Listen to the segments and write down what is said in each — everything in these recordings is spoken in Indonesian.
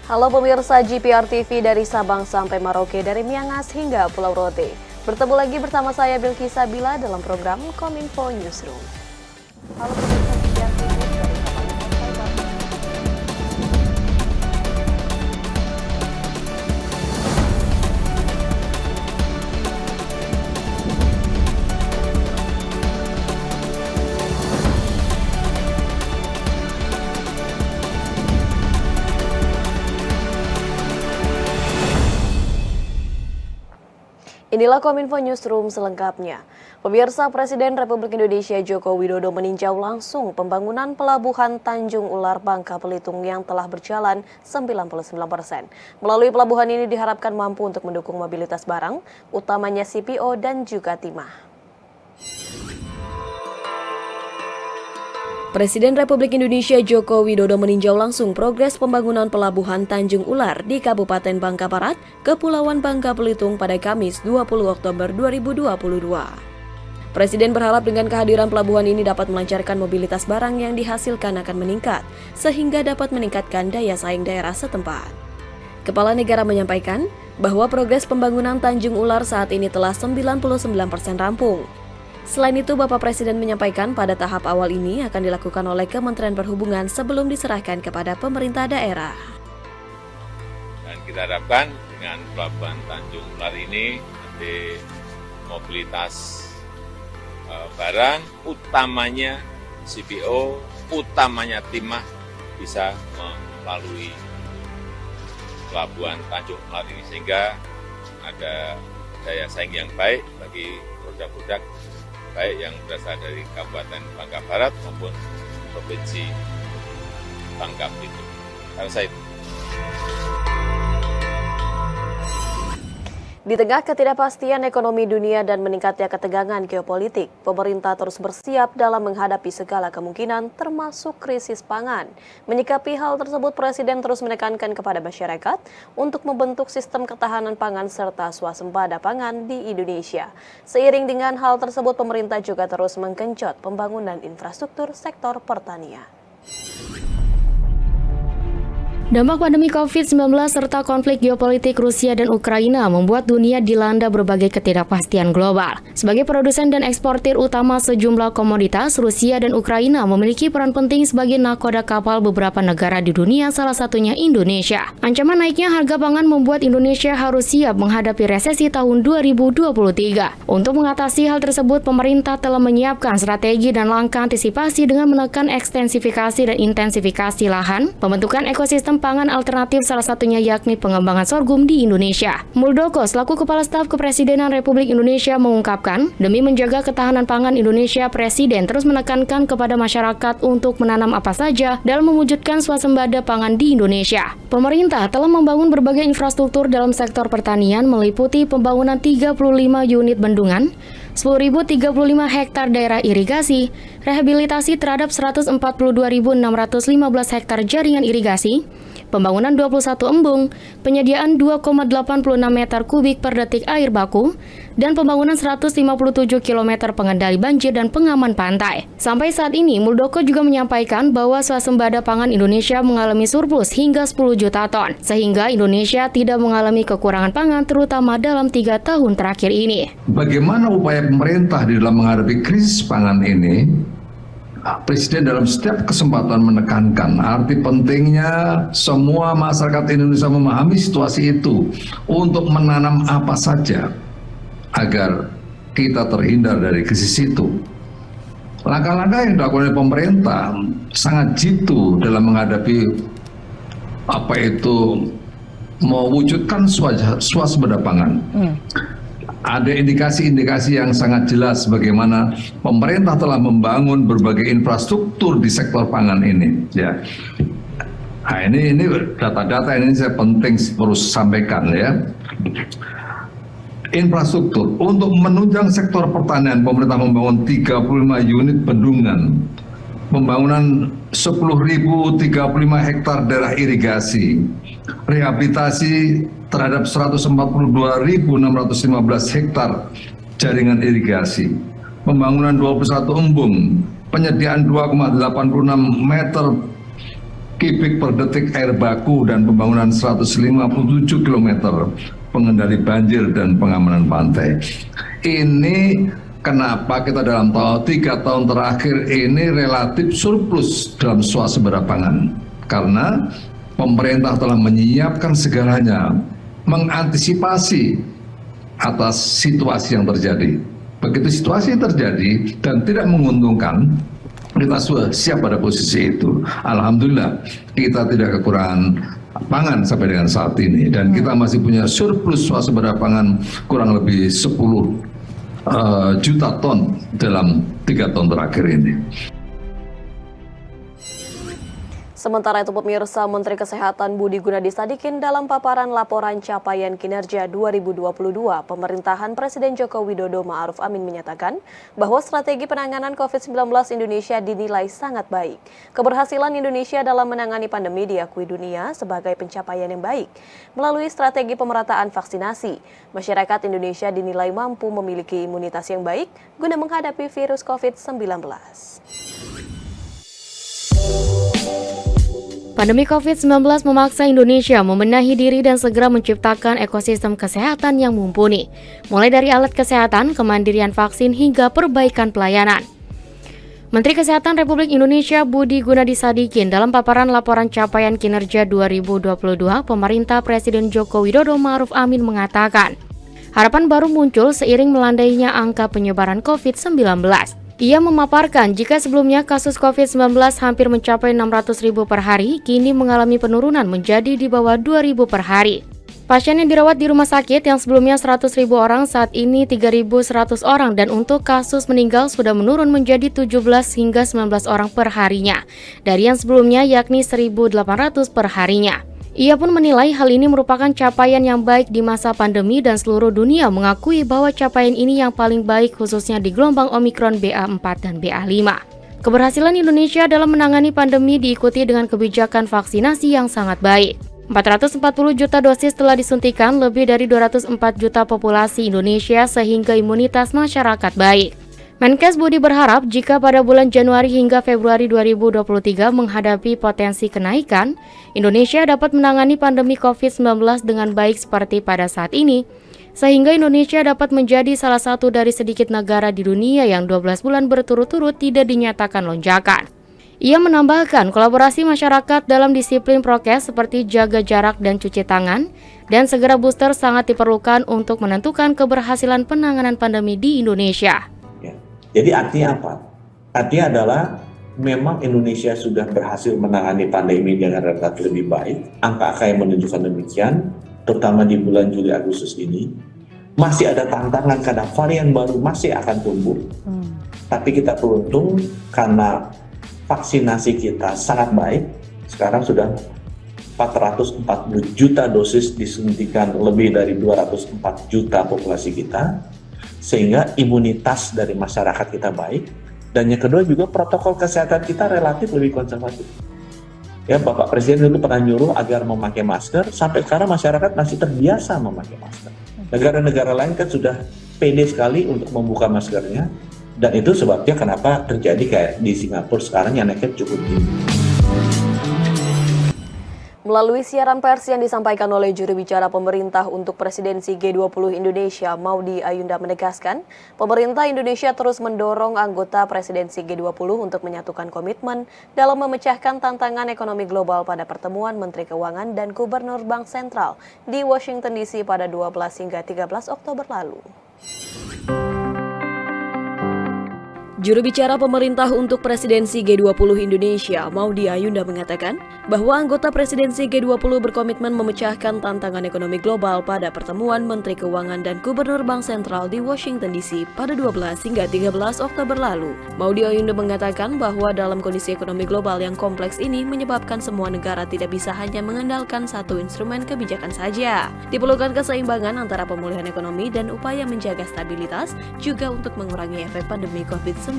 Halo pemirsa GPR TV dari Sabang sampai Merauke, dari Miangas hingga Pulau Rote. Bertemu lagi bersama saya Bilki Sabila dalam program Kominfo Newsroom. Halo pemirsa GPR TV dari Sabang sampai Merauke. Inilah Kominfo Newsroom selengkapnya. Pemirsa, Presiden Republik Indonesia Joko Widodo meninjau langsung pembangunan pelabuhan Tanjung Ular Bangka Belitung yang telah berjalan 99%. Melalui pelabuhan ini diharapkan mampu untuk mendukung mobilitas barang, utamanya CPO dan juga timah. Presiden Republik Indonesia Joko Widodo meninjau langsung progres pembangunan pelabuhan Tanjung Ular di Kabupaten Bangka Barat, Kepulauan Bangka Belitung pada Kamis 20 Oktober 2022. Presiden berharap dengan kehadiran pelabuhan ini dapat melancarkan mobilitas barang yang dihasilkan akan meningkat, sehingga dapat meningkatkan daya saing daerah setempat. Kepala Negara menyampaikan bahwa progres pembangunan Tanjung Ular saat ini telah 99% rampung. Selain itu, Bapak Presiden menyampaikan pada tahap awal ini akan dilakukan oleh Kementerian Perhubungan sebelum diserahkan kepada pemerintah daerah. Dan kita harapkan dengan pelabuhan Tanjung Ular ini nanti mobilitas barang, utamanya CPO, utamanya timah bisa melalui pelabuhan Tanjung Ular ini sehingga ada daya saing yang baik bagi produk-produk baik yang berasal dari Kabupaten Bangka Barat maupun Provinsi Bangka Belitung. Karena saya itu. Di tengah ketidakpastian ekonomi dunia dan meningkatnya ketegangan geopolitik, pemerintah terus bersiap dalam menghadapi segala kemungkinan termasuk krisis pangan. Menyikapi hal tersebut, Presiden terus menekankan kepada masyarakat untuk membentuk sistem ketahanan pangan serta swasembada pangan di Indonesia. Seiring dengan hal tersebut, pemerintah juga terus menggenjot pembangunan infrastruktur sektor pertanian. Dampak pandemi COVID-19 serta konflik geopolitik Rusia dan Ukraina membuat dunia dilanda berbagai ketidakpastian global. Sebagai produsen dan eksportir utama sejumlah komoditas, Rusia dan Ukraina memiliki peran penting sebagai nakoda kapal beberapa negara di dunia, salah satunya Indonesia. Ancaman naiknya harga pangan membuat Indonesia harus siap menghadapi resesi tahun 2023. Untuk mengatasi hal tersebut, pemerintah telah menyiapkan strategi dan langkah antisipasi dengan menekan ekstensifikasi dan intensifikasi lahan, pembentukan ekosistem pangan alternatif salah satunya yakni pengembangan sorghum di Indonesia. Muldoko selaku Kepala Staf Kepresidenan Republik Indonesia mengungkapkan, demi menjaga ketahanan pangan Indonesia, Presiden terus menekankan kepada masyarakat untuk menanam apa saja dalam mewujudkan swasembada pangan di Indonesia. Pemerintah telah membangun berbagai infrastruktur dalam sektor pertanian meliputi pembangunan 35 unit bendungan, 10.035 hektar daerah irigasi, rehabilitasi terhadap 142.615 hektar jaringan irigasi, pembangunan 21 embung, penyediaan 2,86 meter kubik per detik air baku, dan pembangunan 157 km pengendali banjir dan pengaman pantai. Sampai saat ini, Muldoko juga menyampaikan bahwa swasembada pangan Indonesia mengalami surplus hingga 10 juta ton, sehingga Indonesia tidak mengalami kekurangan pangan terutama dalam 3 tahun terakhir ini. Bagaimana upaya pemerintah di dalam menghadapi krisis pangan ini? Presiden dalam setiap kesempatan menekankan arti pentingnya semua masyarakat Indonesia memahami situasi itu untuk menanam apa saja agar kita terhindar dari krisis itu. Langkah-langkah yang dilakukan oleh pemerintah sangat jitu dalam menghadapi apa itu mewujudkan swasembada pangan. Ada indikasi-indikasi yang sangat jelas bagaimana pemerintah telah membangun berbagai infrastruktur di sektor pangan ini. Ya, nah, ini data-data ini saya penting terus sampaikan ya. Infrastruktur untuk menunjang sektor pertanian, pemerintah membangun 35 unit bendungan, pembangunan 10.035 hektar daerah irigasi, rehabilitasi terhadap 142.615 hektar jaringan irigasi, pembangunan 21 embung, penyediaan 2,86 meter kubik per detik air baku dan pembangunan 157 km pengendali banjir dan pengamanan pantai. Ini kenapa kita dalam 3 tahun terakhir ini relatif surplus dalam swasembada pangan. Karena pemerintah telah menyiapkan segalanya, mengantisipasi atas situasi yang terjadi. Begitu situasi terjadi dan tidak menguntungkan, kita sudah siap pada posisi itu. Alhamdulillah kita tidak kekurangan pangan sampai dengan saat ini, dan kita masih punya surplus swasembada pangan kurang lebih 10 juta ton dalam 3 tahun terakhir ini. Sementara itu pemirsa, Menteri Kesehatan Budi Gunadi Sadikin dalam paparan laporan capaian kinerja 2022 pemerintahan Presiden Joko Widodo Ma'ruf Amin menyatakan bahwa strategi penanganan COVID-19 Indonesia dinilai sangat baik. Keberhasilan Indonesia dalam menangani pandemi diakui dunia sebagai pencapaian yang baik. Melalui strategi pemerataan vaksinasi, masyarakat Indonesia dinilai mampu memiliki imunitas yang baik guna menghadapi virus COVID-19. Pandemi COVID-19 memaksa Indonesia membenahi diri dan segera menciptakan ekosistem kesehatan yang mumpuni, mulai dari alat kesehatan, kemandirian vaksin, hingga perbaikan pelayanan. Menteri Kesehatan Republik Indonesia Budi Gunadi Sadikin dalam paparan laporan capaian kinerja 2022 pemerintah Presiden Joko Widodo Ma'ruf Amin mengatakan, harapan baru muncul seiring melandainya angka penyebaran COVID-19. Ia memaparkan jika sebelumnya kasus COVID-19 hampir mencapai 600.000 per hari, kini mengalami penurunan menjadi di bawah 2.000 per hari. Pasien yang dirawat di rumah sakit yang sebelumnya 100.000 orang saat ini 3.100 orang, dan untuk kasus meninggal sudah menurun menjadi 17 hingga 19 orang per harinya, dari yang sebelumnya yakni 1.800 per harinya. Ia pun menilai hal ini merupakan capaian yang baik di masa pandemi dan seluruh dunia mengakui bahwa capaian ini yang paling baik khususnya di gelombang Omikron BA4 dan BA5. Keberhasilan Indonesia dalam menangani pandemi diikuti dengan kebijakan vaksinasi yang sangat baik. 440 juta dosis telah disuntikan lebih dari 204 juta populasi Indonesia sehingga imunitas masyarakat baik. Menkes Budi berharap jika pada bulan Januari hingga Februari 2023 menghadapi potensi kenaikan, Indonesia dapat menangani pandemi COVID-19 dengan baik seperti pada saat ini, sehingga Indonesia dapat menjadi salah satu dari sedikit negara di dunia yang 12 bulan berturut-turut tidak dinyatakan lonjakan. Ia menambahkan kolaborasi masyarakat dalam disiplin prokes seperti jaga jarak dan cuci tangan, dan segera booster sangat diperlukan untuk menentukan keberhasilan penanganan pandemi di Indonesia. Jadi artinya apa? Artinya adalah memang Indonesia sudah berhasil menangani pandemi dengan relatif lebih baik. Angka-angka yang menunjukkan demikian, terutama di bulan Juli Agustus ini. Masih ada tantangan karena varian baru masih akan tumbuh. Tapi kita beruntung karena vaksinasi kita sangat baik. Sekarang sudah 440 juta dosis disuntikan lebih dari 204 juta populasi kita. Sehingga imunitas dari masyarakat kita baik, dan yang kedua juga protokol kesehatan kita relatif lebih konservatif. Ya, Bapak Presiden dulu pernah nyuruh agar memakai masker, sampai sekarang masyarakat masih terbiasa memakai masker. Negara-negara lain kan sudah pede sekali untuk membuka maskernya, dan itu sebabnya kenapa terjadi kayak di Singapura sekarang yang naiknya cukup tinggi. Melalui siaran pers yang disampaikan oleh juru bicara pemerintah untuk presidensi G20 Indonesia, Maudy Ayunda menegaskan, pemerintah Indonesia terus mendorong anggota presidensi G20 untuk menyatukan komitmen dalam memecahkan tantangan ekonomi global pada pertemuan Menteri Keuangan dan Gubernur Bank Sentral di Washington DC pada 12 hingga 13 Oktober lalu. Juru bicara pemerintah untuk presidensi G20 Indonesia, Maudy Ayunda mengatakan bahwa anggota presidensi G20 berkomitmen memecahkan tantangan ekonomi global pada pertemuan Menteri Keuangan dan Gubernur Bank Sentral di Washington DC pada 12 hingga 13 Oktober lalu. Maudy Ayunda mengatakan bahwa dalam kondisi ekonomi global yang kompleks ini menyebabkan semua negara tidak bisa hanya mengandalkan satu instrumen kebijakan saja. Diperlukan keseimbangan antara pemulihan ekonomi dan upaya menjaga stabilitas juga untuk mengurangi efek pandemi COVID-19.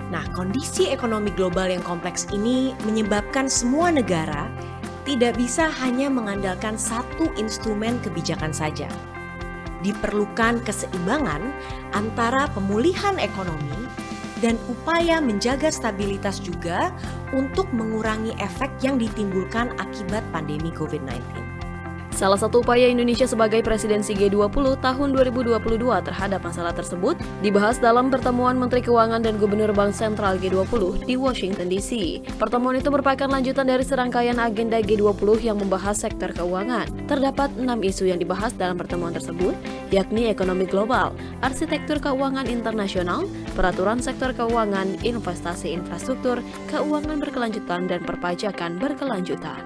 Nah, kondisi ekonomi global yang kompleks ini menyebabkan semua negara tidak bisa hanya mengandalkan satu instrumen kebijakan saja. Diperlukan keseimbangan antara pemulihan ekonomi dan upaya menjaga stabilitas juga untuk mengurangi efek yang ditimbulkan akibat pandemi COVID-19. Salah satu upaya Indonesia sebagai presidensi G20 tahun 2022 terhadap masalah tersebut dibahas dalam pertemuan Menteri Keuangan dan Gubernur Bank Sentral G20 di Washington DC. Pertemuan itu merupakan lanjutan dari serangkaian agenda G20 yang membahas sektor keuangan. Terdapat 6 isu yang dibahas dalam pertemuan tersebut, yakni ekonomi global, arsitektur keuangan internasional, peraturan sektor keuangan, investasi infrastruktur, keuangan berkelanjutan, dan perpajakan berkelanjutan.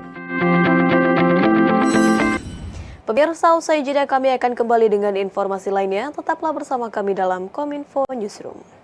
Pemirsa, usai jeda kami akan kembali dengan informasi lainnya. Tetaplah bersama kami dalam Kominfo Newsroom.